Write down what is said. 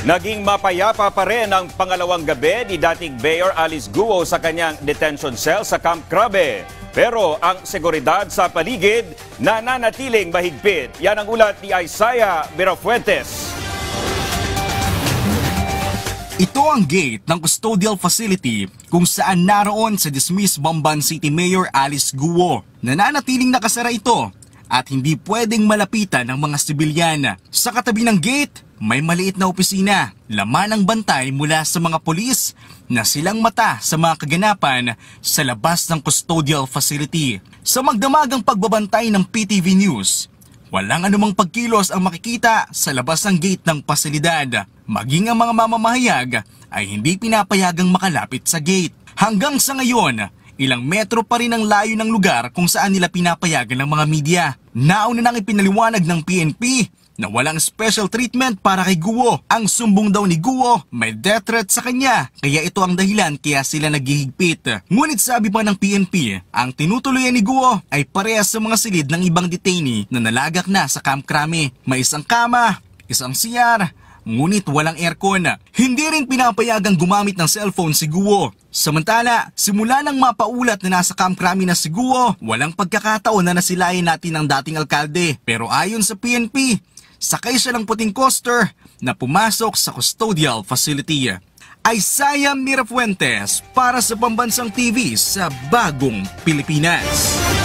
Naging mapayapa pa rin ang pangalawang gabi ni dating Mayor Alice Guo sa kanyang detention cell sa Camp Crame. Pero ang seguridad sa paligid nananatiling mahigpit. Yan ang ulat ni Isaiah Mirafuentes. Ito ang gate ng custodial facility kung saan naroon sa dismissed Bamban City Mayor Alice Guo. Nananatiling nakasara ito at hindi pwedeng malapitan ng mga sibilyan. Sa katabi ng gate, may maliit na opisina, laman ng bantay mula sa mga pulis na silang mata sa mga kaganapan sa labas ng custodial facility. Sa magdamagang pagbabantay ng PTV News, walang anumang pagkilos ang makikita sa labas ng gate ng pasilidad. Maging ang mga mamamahayag ay hindi pinapayagang makalapit sa gate. Hanggang sa ngayon, ilang metro pa rin ang layo ng lugar kung saan nila pinapayagan ng mga media. Nauna nang ipinaliwanag ng PNP na walang special treatment para kay Guo. Ang sumbong daw ni Guo may death threat sa kanya, kaya ito ang dahilan kaya sila naghihigpit. Ngunit sabi pa ng PNP, ang tinutuluyan ni Guo ay parehas sa mga silid ng ibang detainee na nalagak na sa Camp Crame. May isang kama, isang CR, ngunit walang aircon. Hindi rin pinapayagang gumamit ng cellphone si Guo. Samantala, simula nang mapaulat na nasa Camp Crame na si Guo, walang pagkakataon na nasilayan natin ang dating alkalde. Pero ayon sa PNP, sakay siya ng puting coaster na pumasok sa custodial facility. Isaiah Mirafuentes para sa Pambansang TV sa Bagong Pilipinas.